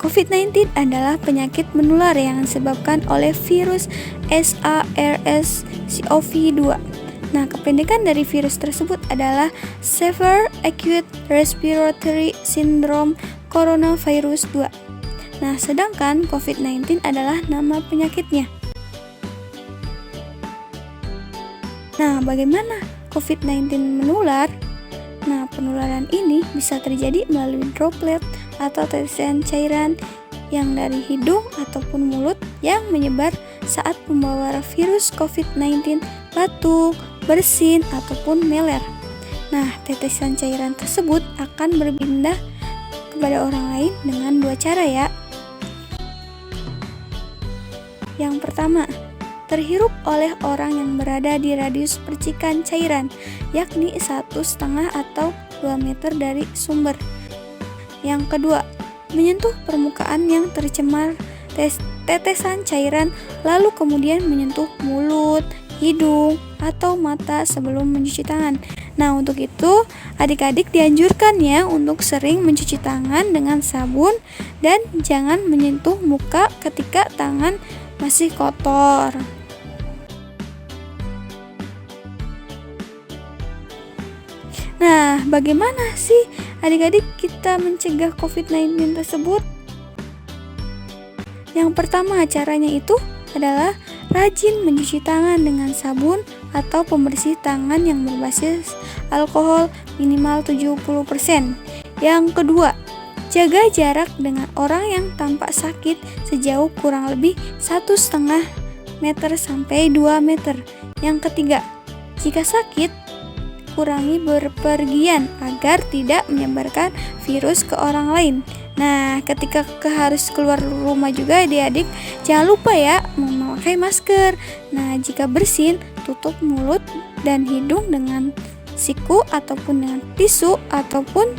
COVID-19 adalah penyakit menular yang disebabkan oleh virus SARS-CoV-2. Nah, kependekan dari virus tersebut adalah Severe Acute Respiratory Syndrome Coronavirus 2. Nah, sedangkan COVID-19 adalah nama penyakitnya. Nah, bagaimana COVID-19 menular? Nah, penularan ini bisa terjadi melalui droplet atau tetesan cairan yang dari hidung ataupun mulut yang menyebar saat pembawa virus COVID-19 batuk, bersin, ataupun meler. Nah, tetesan cairan tersebut akan berpindah kepada orang lain dengan dua cara ya. Yang pertama, terhirup oleh orang yang berada di radius percikan cairan, yakni 1,5 atau 2 meter dari sumber. Yang kedua, menyentuh permukaan yang tercemar tetesan cairan, lalu kemudian menyentuh mulut, hidung, atau mata sebelum mencuci tangan. Nah, untuk itu, adik-adik dianjurkan ya untuk sering mencuci tangan dengan sabun dan jangan menyentuh muka ketika tangan masih kotor. Nah, bagaimana sih adik-adik kita mencegah COVID-19 tersebut? Yang pertama, caranya itu adalah rajin mencuci tangan dengan sabun atau pembersih tangan yang berbasis alkohol minimal 70%. Yang kedua, jaga jarak dengan orang yang tampak sakit sejauh kurang lebih 1,5 meter sampai 2 meter. Yang ketiga, jika sakit, kurangi berpergian agar tidak menyebarkan virus ke orang lain. Nah, ketika harus keluar rumah juga adik-adik, jangan lupa ya memakai masker. Nah, jika bersin, tutup mulut dan hidung dengan siku ataupun dengan tisu ataupun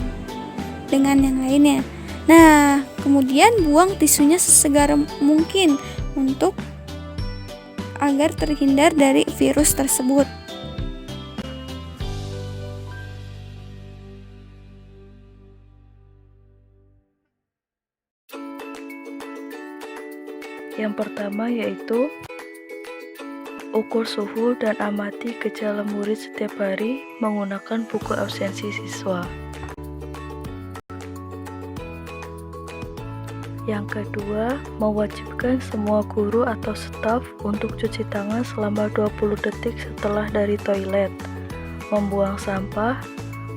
dengan yang lainnya. Nah, kemudian buang tisunya sesegera mungkin untuk agar terhindar dari virus tersebut. Yang pertama yaitu ukur suhu dan amati gejala murid setiap hari menggunakan buku absensi siswa. Yang kedua, mewajibkan semua guru atau staf untuk cuci tangan selama 20 detik setelah dari toilet, membuang sampah,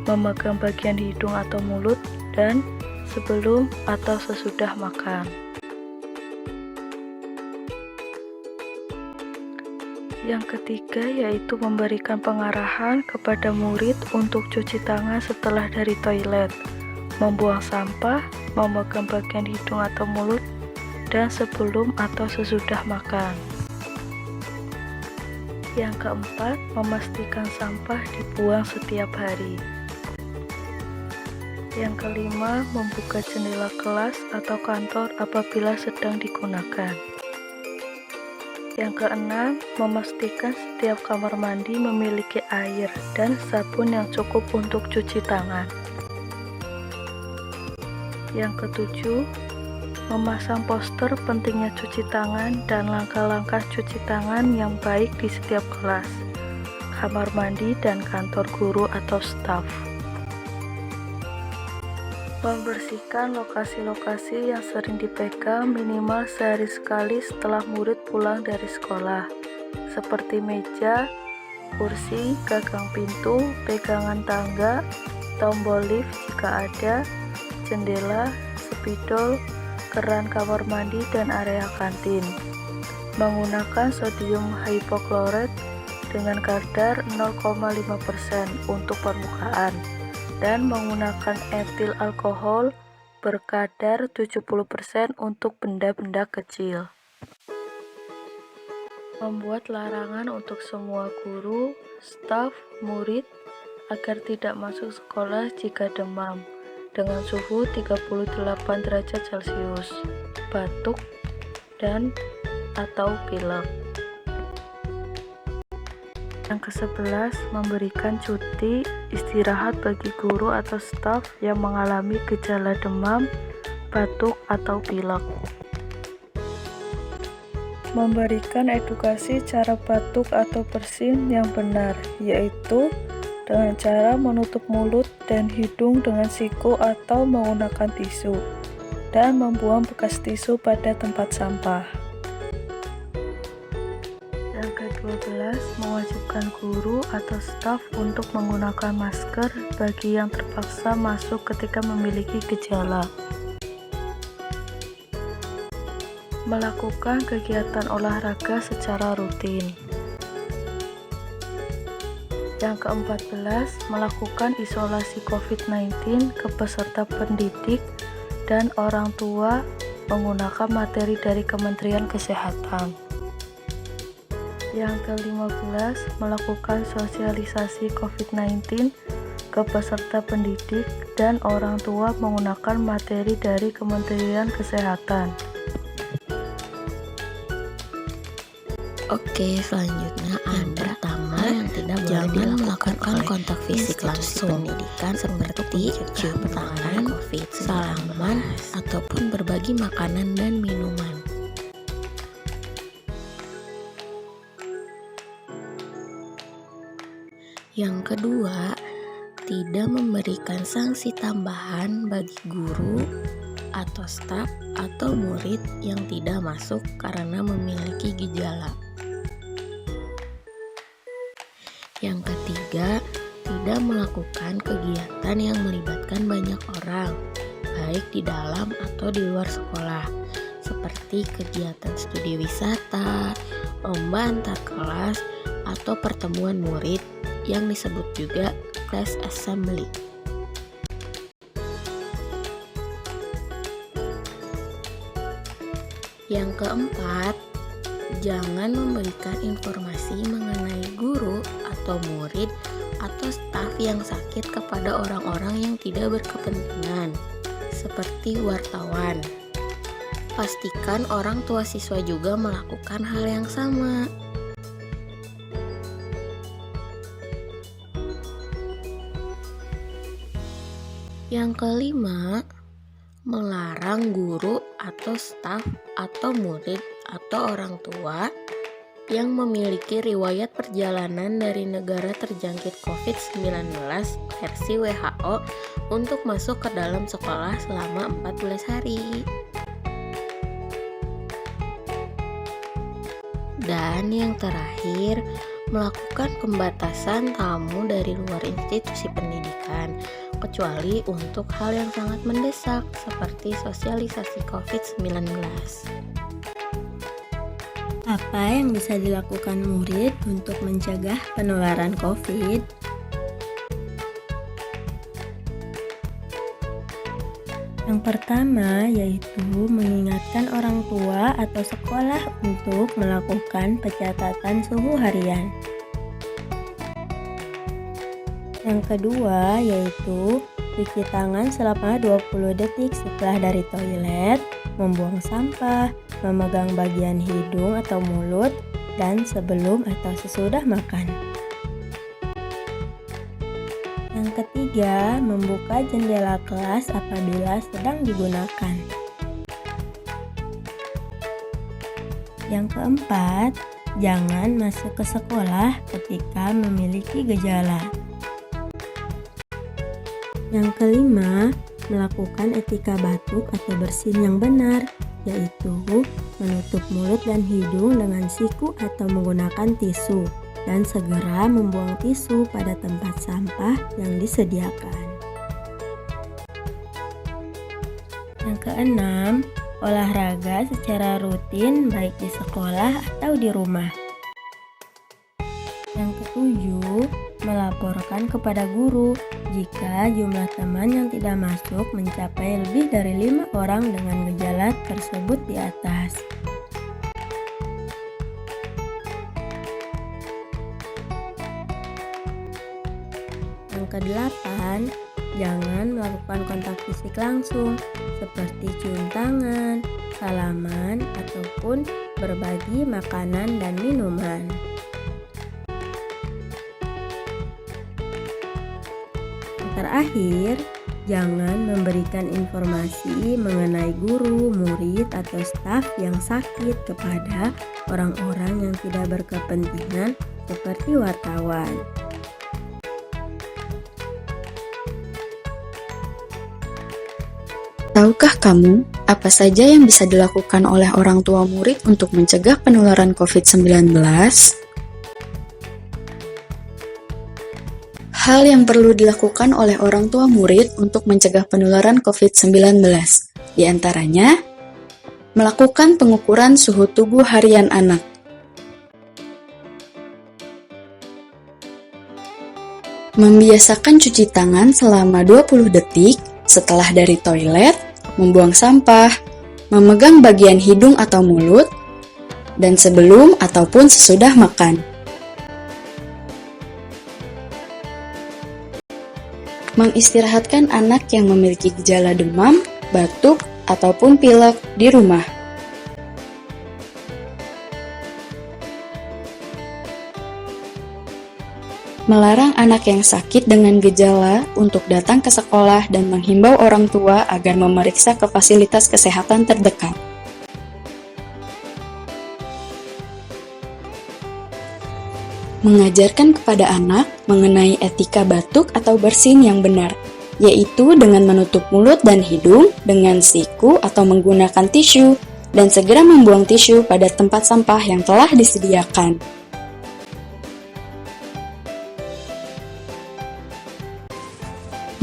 memegang bagian hidung atau mulut, dan sebelum atau sesudah makan. Yang ketiga yaitu memberikan pengarahan kepada murid untuk cuci tangan setelah dari toilet, membuang sampah, memegang bagian hidung atau mulut, dan sebelum atau sesudah makan. Yang keempat, memastikan sampah dibuang setiap hari. Yang kelima, membuka jendela kelas atau kantor apabila sedang digunakan. Yang keenam, memastikan setiap kamar mandi memiliki air dan sabun yang cukup untuk cuci tangan. Yang ketujuh, memasang poster pentingnya cuci tangan dan langkah-langkah cuci tangan yang baik di setiap kelas, kamar mandi, dan kantor guru atau staf. Membersihkan lokasi-lokasi yang sering dipegang minimal sehari sekali setelah murid pulang dari sekolah, seperti meja, kursi, gagang pintu, pegangan tangga, tombol lift jika ada, jendela, spidol, keran kamar mandi, dan area kantin. Menggunakan sodium hypochlorite dengan kadar 0,5% untuk permukaan, dan menggunakan etil alkohol berkadar 70% untuk benda-benda kecil. Membuat larangan untuk semua guru, staf, murid agar tidak masuk sekolah jika demam dengan suhu 38 derajat Celcius, batuk, dan atau pilek. Yang ke-11, memberikan cuti istirahat bagi guru atau staf yang mengalami gejala demam batuk, atau pilek. Memberikan edukasi cara batuk atau bersin yang benar, yaitu dengan cara menutup mulut dan hidung dengan siku atau menggunakan tisu, dan membuang bekas tisu pada tempat sampah. Yang ke-12, mewajibkan guru atau staf untuk menggunakan masker bagi yang terpaksa masuk ketika memiliki gejala. Melakukan kegiatan olahraga secara rutin. Yang ke-14, melakukan isolasi COVID-19 ke peserta pendidik dan orang tua menggunakan materi dari Kementerian Kesehatan. Yang ke-15, melakukan sosialisasi COVID-19 ke peserta pendidik dan orang tua menggunakan materi dari Kementerian Kesehatan. Oke, selanjutnya yang pertama yang tidak boleh melakukan kontak fisik langsung pendidikan seperti cium tangan, salaman, ataupun berbagi makanan dan minuman. Yang kedua, tidak memberikan sanksi tambahan bagi guru atau staf atau murid yang tidak masuk karena memiliki gejala. Yang ketiga, tidak melakukan kegiatan yang melibatkan banyak orang, baik di dalam atau di luar sekolah, seperti kegiatan studi wisata, lomba antar kelas, atau pertemuan murid yang disebut juga class assembly. Yang keempat, jangan memberikan informasi mengenai guru atau murid atau staf yang sakit kepada orang-orang yang tidak berkepentingan, seperti wartawan. Pastikan orang tua siswa juga melakukan hal yang sama. Yang kelima, melarang guru atau staf atau murid atau orang tua yang memiliki riwayat perjalanan dari negara terjangkit COVID-19 versi WHO untuk masuk ke dalam sekolah selama 14 hari. Dan yang terakhir, melakukan pembatasan tamu dari luar institusi pendidikan, kecuali untuk hal yang sangat mendesak seperti sosialisasi COVID-19. Apa yang bisa dilakukan murid untuk mencegah penularan COVID? Yang pertama yaitu mengingatkan orang tua atau sekolah untuk melakukan pencatatan suhu harian. Yang kedua yaitu cuci tangan selama 20 detik setelah dari toilet, membuang sampah, memegang bagian hidung atau mulut, dan sebelum atau sesudah makan. Yang ketiga, membuka jendela kelas apabila sedang digunakan. Yang keempat, jangan masuk ke sekolah ketika memiliki gejala. Yang kelima, melakukan etika batuk atau bersin yang benar, yaitu menutup mulut dan hidung dengan siku atau menggunakan tisu, dan segera membuang tisu pada tempat sampah yang disediakan. Yang keenam, olahraga secara rutin baik di sekolah atau di rumah. Yang ketujuh, melaporkan kepada guru jika jumlah teman yang tidak masuk mencapai lebih dari 5 orang dengan gejala tersebut di atas. Yang kedelapan, jangan melakukan kontak fisik langsung seperti cium tangan, salaman, ataupun berbagi makanan dan minuman. Terakhir, Jangan memberikan informasi mengenai guru, murid, atau staf yang sakit kepada orang-orang yang tidak berkepentingan seperti wartawan. Tahukah kamu apa saja yang bisa dilakukan oleh orang tua murid untuk mencegah penularan COVID-19? Hal yang perlu dilakukan oleh orang tua murid untuk mencegah penularan COVID-19, di antaranya melakukan pengukuran suhu tubuh harian anak, membiasakan cuci tangan selama 20 detik setelah dari toilet, membuang sampah, memegang bagian hidung atau mulut, dan sebelum ataupun sesudah makan. Mengistirahatkan anak yang memiliki gejala demam, batuk, ataupun pilek di rumah. Melarang anak yang sakit dengan gejala untuk datang ke sekolah dan menghimbau orang tua agar memeriksa ke fasilitas kesehatan terdekat. Mengajarkan kepada anak mengenai etika batuk atau bersin yang benar, yaitu dengan menutup mulut dan hidung dengan siku atau menggunakan tisu, dan segera membuang tisu pada tempat sampah yang telah disediakan.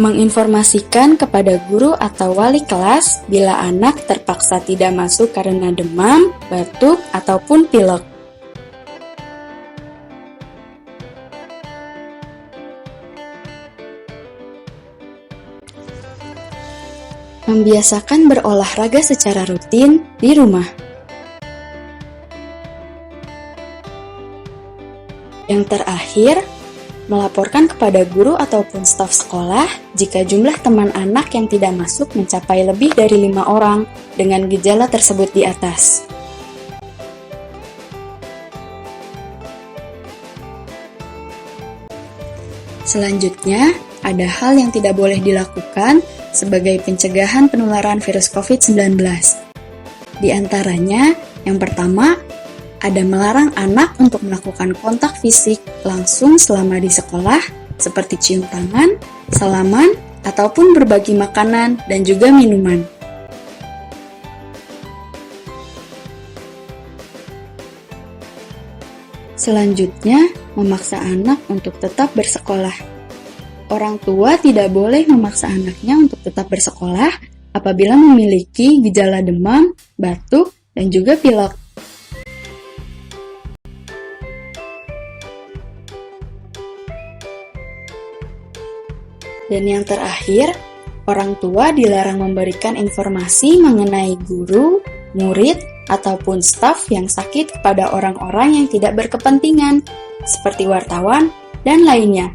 Menginformasikan kepada guru atau wali kelas bila anak terpaksa tidak masuk karena demam, batuk, ataupun pilek. Membiasakan berolahraga secara rutin di rumah. Yang terakhir, melaporkan kepada guru ataupun staf sekolah jika jumlah teman anak yang tidak masuk mencapai lebih dari 5 orang dengan gejala tersebut di atas. Selanjutnya, ada hal yang tidak boleh dilakukan sebagai pencegahan penularan virus COVID-19. Di antaranya, yang pertama, ada melarang anak untuk melakukan kontak fisik langsung selama di sekolah, seperti cium tangan, salaman, ataupun berbagi makanan dan juga minuman. Selanjutnya, memaksa anak untuk tetap bersekolah. Orang tua tidak boleh memaksa anaknya untuk tetap bersekolah apabila memiliki gejala demam, batuk, dan juga pilek. Dan yang terakhir, orang tua dilarang memberikan informasi mengenai guru, murid, ataupun staf yang sakit kepada orang-orang yang tidak berkepentingan, seperti wartawan dan lainnya.